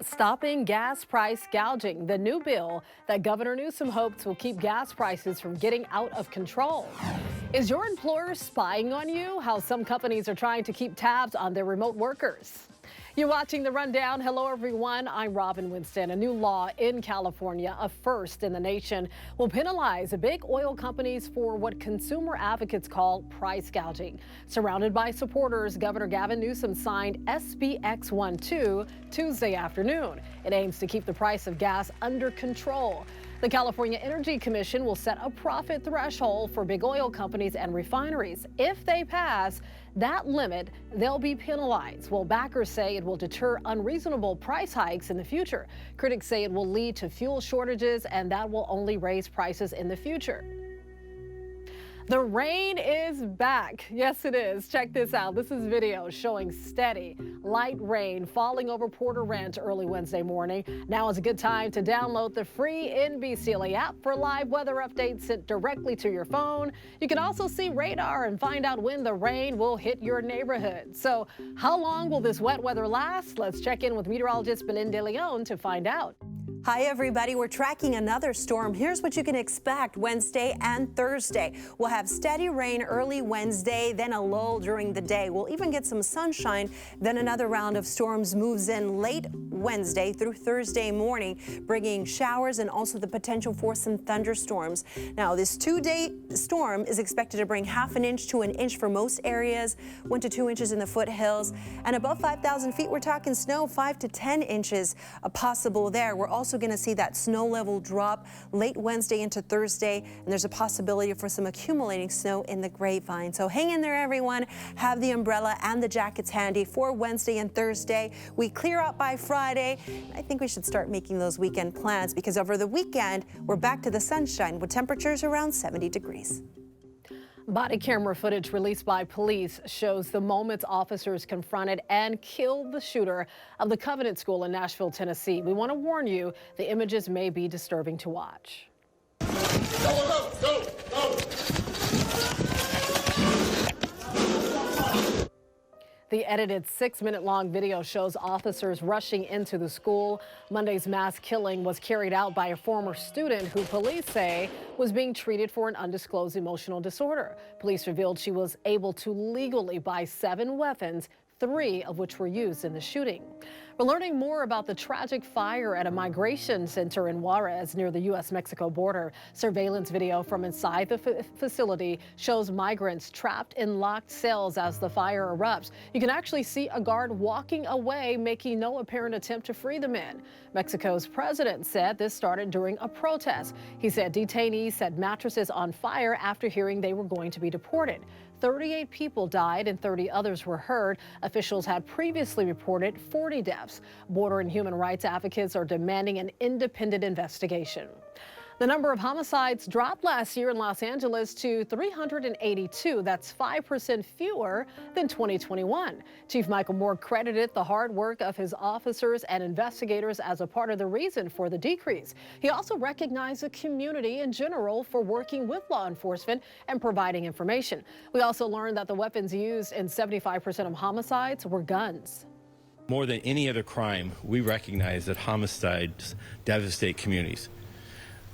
Stopping gas price gouging, the new bill that Governor Newsom hopes will keep gas prices from getting out of control. Is your employer spying on you? How some companies are trying to keep tabs on their remote workers. You're watching The Rundown. Hello, everyone. I'm Robin Winston. A new law in California, a first in the nation, will penalize big oil companies for what consumer advocates call price gouging. Surrounded by supporters, Governor Gavin Newsom signed SB X12 Tuesday afternoon. It aims to keep the price of gas under control. The California Energy Commission will set a profit threshold for big oil companies and refineries. If they pass that limit, they'll be penalized. Well, backers say it will deter unreasonable price hikes in the future. Critics say it will lead to fuel shortages, and that will only raise prices in the future. The rain is back. Yes, it is. Check this out. This is video showing steady, light rain falling over Porter Ranch early Wednesday morning. Now is a good time to download the free NBCLA app for live weather updates sent directly to your phone. You can also see radar and find out when the rain will hit your neighborhood. So how long will this wet weather last? Let's check in with meteorologist Belen De Leon to find out. Hi, everybody. We're tracking another storm. Here's what you can expect Wednesday and Thursday. We'll have steady rain early Wednesday, then a lull during the day. We'll even get some sunshine. Then another round of storms moves in late Wednesday through Thursday morning, bringing showers and also the potential for some thunderstorms. Now, this 2-day storm is expected to bring ½ an inch to an inch for most areas, 1 to 2 inches in the foothills, and above 5,000 feet, we're talking snow 5 to 10 inches possible there. We're also going to see that snow level drop late Wednesday into Thursday, and there's a possibility for some accumulating snow in the Grapevine. So hang in there, everyone. Have the umbrella and the jackets handy for Wednesday and Thursday. We clear out by Friday. I think we should start making those weekend plans, because over the weekend, we're back to the sunshine with temperatures around 70 degrees. Body camera footage released by police shows the moments officers confronted and killed the shooter of the Covenant School in Nashville, Tennessee. We want to warn you, the images may be disturbing to watch. Go, go, go, go. The edited 6-minute-long video shows officers rushing into the school. Monday's mass killing was carried out by a former student who police say was being treated for an undisclosed emotional disorder. Police revealed she was able to legally buy 7 weapons, 3 of which were used in the shooting. We're learning more about the tragic fire at a migration center in Juarez near the U.S.-Mexico border. Surveillance video from inside the facility shows migrants trapped in locked cells as the fire erupts. You can actually see a guard walking away, making no apparent attempt to free the men. Mexico's president said this started during a protest. He said detainees set mattresses on fire after hearing they were going to be deported. 38 people died and 30 others were hurt. Officials had previously reported 40 deaths. Border and human rights advocates are demanding an independent investigation. The number of homicides dropped last year in Los Angeles to 382. That's 5% fewer than 2021. Chief Michael Moore credited the hard work of his officers and investigators as a part of the reason for the decrease. He also recognized the community in general for working with law enforcement and providing information. We also learned that the weapons used in 75% of homicides were guns. More than any other crime, we recognize that homicides devastate communities.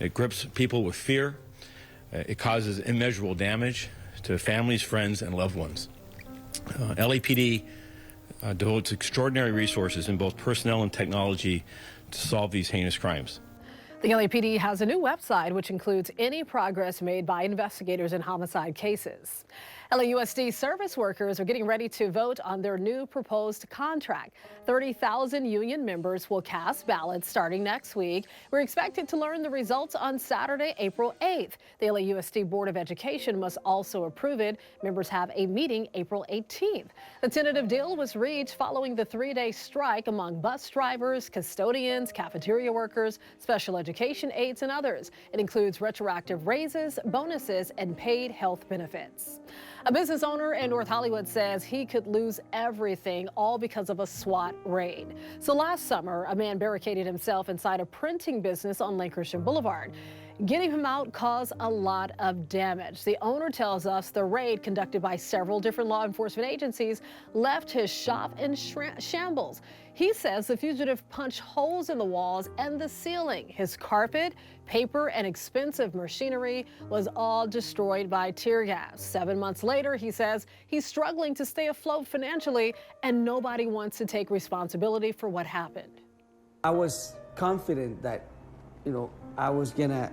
It grips people with fear. It causes immeasurable damage to families, friends, and loved ones. LAPD devotes extraordinary resources in both personnel and technology to solve these heinous crimes. The LAPD has a new website which includes any progress made by investigators in homicide cases. LAUSD service workers are getting ready to vote on their new proposed contract. 30,000 union members will cast ballots starting next week. We're expected to learn the results on Saturday, April 8th. The LAUSD Board of Education must also approve it. Members have a meeting April 18th. The tentative deal was reached following the 3-day strike among bus drivers, custodians, cafeteria workers, special education aides, and others. It includes retroactive raises, bonuses, and paid health benefits. A business owner in North Hollywood says he could lose everything, all because of a SWAT raid. So last summer, a man barricaded himself inside a printing business on Lake Christian Boulevard. Getting him out caused a lot of damage. The owner tells us the raid, conducted by several different law enforcement agencies, left his shop in shambles. He says the fugitive punched holes in the walls and the ceiling. His carpet, paper, and expensive machinery was all destroyed by tear gas. 7 months later, he says he's struggling to stay afloat financially, and nobody wants to take responsibility for what happened. I was confident that, I was gonna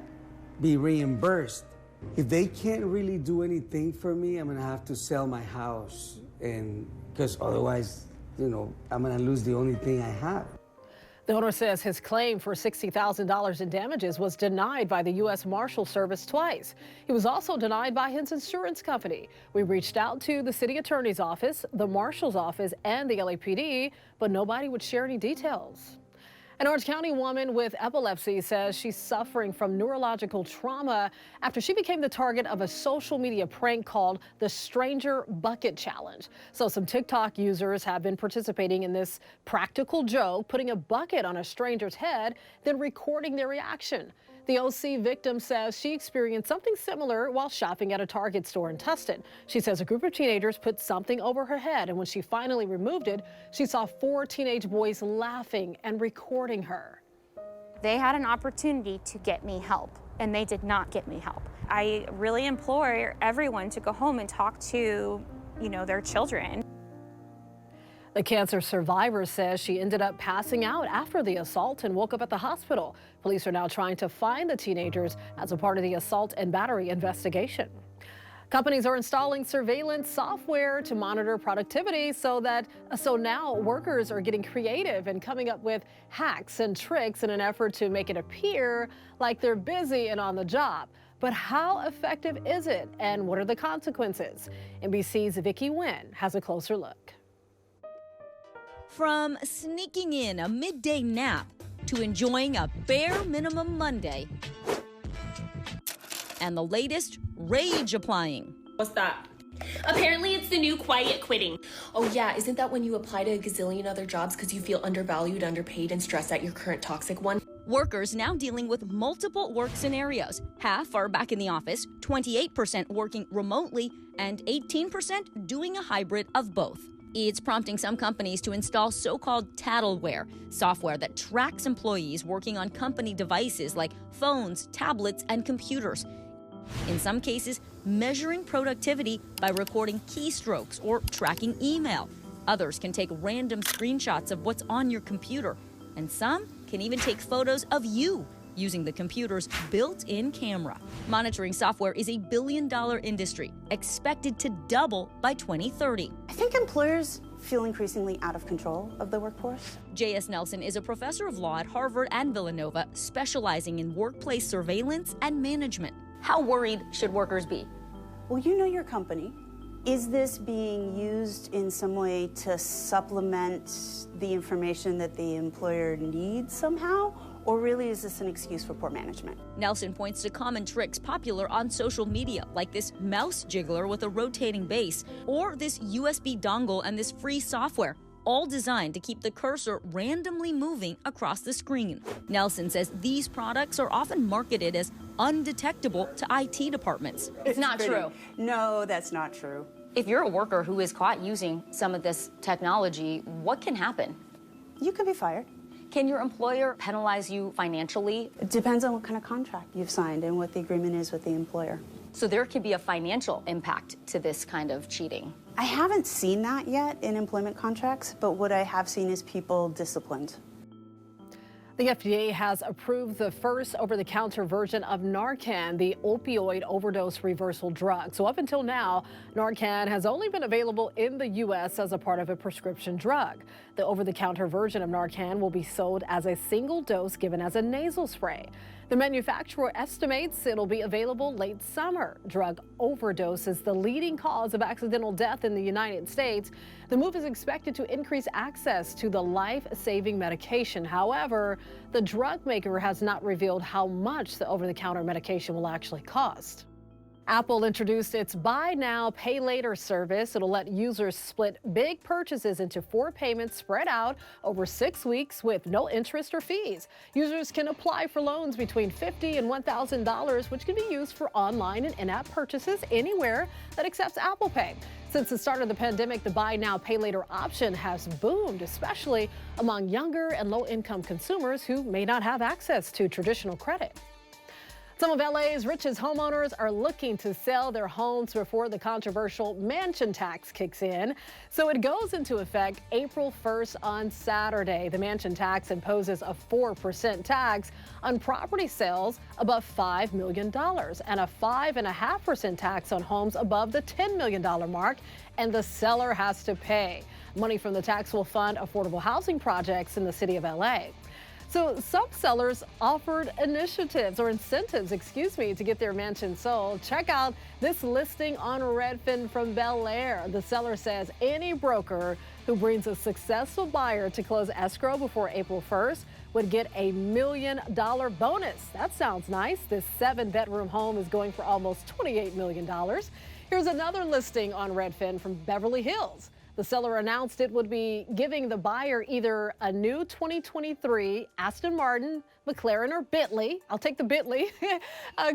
be reimbursed. If they can't really do anything for me, I'm gonna have to sell my house, and because otherwise, I'm gonna lose the only thing I have. The owner says his claim for $60,000 in damages was denied by the U.S. Marshal Service twice. He was also denied by his insurance company. We reached out to the city attorney's office, the marshal's office, and the LAPD, but nobody would share any details. An Orange County woman with epilepsy says she's suffering from neurological trauma after she became the target of a social media prank called the Stranger Bucket Challenge. So some TikTok users have been participating in this practical joke, putting a bucket on a stranger's head, then recording their reaction. The OC victim says she experienced something similar while shopping at a Target store in Tustin. She says a group of teenagers put something over her head, and when she finally removed it, she saw 4 teenage boys laughing and recording her. They had an opportunity to get me help, and they did not get me help. I really implore everyone to go home and talk to, their children. The cancer survivor says she ended up passing out after the assault and woke up at the hospital. Police are now trying to find the teenagers as a part of the assault and battery investigation. Companies are installing surveillance software to monitor productivity so now workers are getting creative and coming up with hacks and tricks in an effort to make it appear like they're busy and on the job. But how effective is it, and what are the consequences? NBC's Vicki Nguyen has a closer look. From sneaking in a midday nap to enjoying a bare minimum Monday, and the latest, rage applying. What's that? Apparently it's the new quiet quitting. Oh yeah, isn't that when you apply to a gazillion other jobs because you feel undervalued, underpaid, and stressed at your current toxic one? Workers now dealing with multiple work scenarios. Half are back in the office, 28% working remotely, and 18% doing a hybrid of both. It's prompting some companies to install so-called tattleware, software that tracks employees working on company devices like phones, tablets, and computers. In some cases, measuring productivity by recording keystrokes or tracking email. Others can take random screenshots of what's on your computer. And some can even take photos of you using the computer's built-in camera. Monitoring software is a billion-dollar industry, expected to double by 2030. I think employers feel increasingly out of control of the workforce. J.S. Nelson is a professor of law at Harvard and Villanova, specializing in workplace surveillance and management. How worried should workers be? Well, you know your company. Is this being used in some way to supplement the information that the employer needs somehow? Or really is this an excuse for poor management? Nelson points to common tricks popular on social media, like this mouse jiggler with a rotating base, or this USB dongle and this free software, all designed to keep the cursor randomly moving across the screen. Nelson says these products are often marketed as undetectable to IT departments. It's not true. No, that's not true. If you're a worker who is caught using some of this technology, what can happen? You could be fired. Can your employer penalize you financially? It depends on what kind of contract you've signed and what the agreement is with the employer. So there could be a financial impact to this kind of cheating. I haven't seen that yet in employment contracts, but what I have seen is people disciplined. The FDA has approved the first over-the-counter version of Narcan, the opioid overdose reversal drug. So up until now, Narcan has only been available in the U.S. as a part of a prescription drug. The over-the-counter version of Narcan will be sold as a single dose given as a nasal spray. The manufacturer estimates it'll be available late summer. Drug overdose is the leading cause of accidental death in the United States. The move is expected to increase access to the life-saving medication. However, the drug maker has not revealed how much the over-the-counter medication will actually cost. Apple introduced its Buy Now, Pay Later service. It'll let users split big purchases into 4 payments spread out over 6 weeks with no interest or fees. Users can apply for loans between $50 and $1,000, which can be used for online and in-app purchases anywhere that accepts Apple Pay. Since the start of the pandemic, the Buy Now, Pay Later option has boomed, especially among younger and low-income consumers who may not have access to traditional credit. Some of LA's richest homeowners are looking to sell their homes before the controversial mansion tax kicks in. So it goes into effect April 1st on Saturday. The mansion tax imposes a 4% tax on property sales above $5 million and a 5.5% tax on homes above the $10 million mark, and the seller has to pay. Money from the tax will fund affordable housing projects in the city of LA. So some sellers offered incentives to get their mansion sold. Check out this listing on Redfin from Bel Air. The seller says any broker who brings a successful buyer to close escrow before April 1st would get a $1 million bonus. That sounds nice. This 7-bedroom home is going for almost $28 million. Here's another listing on Redfin from Beverly Hills. The seller announced it would be giving the buyer either a new 2023 Aston Martin, McLaren, or Bentley. I'll take the Bentley.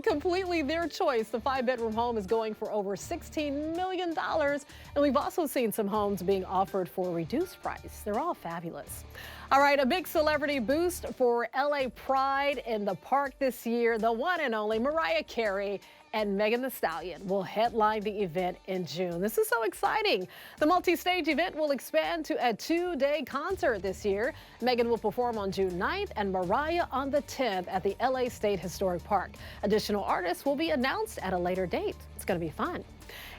Completely their choice. The 5-bedroom home is going for over $16 million. And we've also seen some homes being offered for a reduced price. They're all fabulous. All right, a big celebrity boost for LA Pride in the park this year. The one and only Mariah Carey and Megan Thee Stallion will headline the event in June. This is so exciting. The multi-stage event will expand to a 2-day concert this year. Megan will perform on June 9th and Mariah on the 10th at the LA State Historic Park. Additional artists will be announced at a later date. It's going to be fun.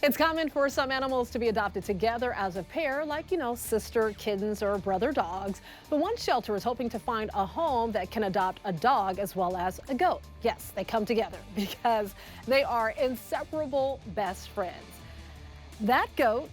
It's common for some animals to be adopted together as a pair, like, sister kittens or brother dogs. But one shelter is hoping to find a home that can adopt a dog as well as a goat. Yes, they come together because they are inseparable best friends. That goat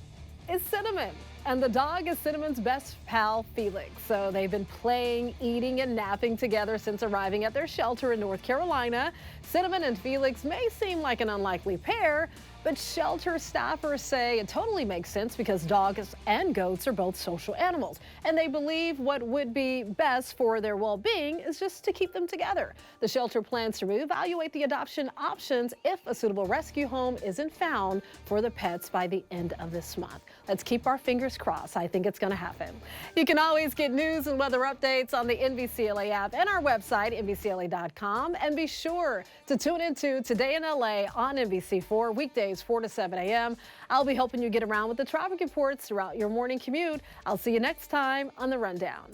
is Cinnamon, and the dog is Cinnamon's best pal, Felix. So they've been playing, eating, and napping together since arriving at their shelter in North Carolina. Cinnamon and Felix may seem like an unlikely pair, but shelter staffers say it totally makes sense because dogs and goats are both social animals, and they believe what would be best for their well-being is just to keep them together. The shelter plans to reevaluate the adoption options if a suitable rescue home isn't found for the pets by the end of this month. Let's keep our fingers crossed. I think it's going to happen. You can always get news and weather updates on the NBCLA app and our website, NBCLA.com, and be sure to tune into Today in LA on NBC4 weekdays 4 to 7 a.m. I'll be helping you get around with the traffic reports throughout your morning commute. I'll see you next time on The Rundown.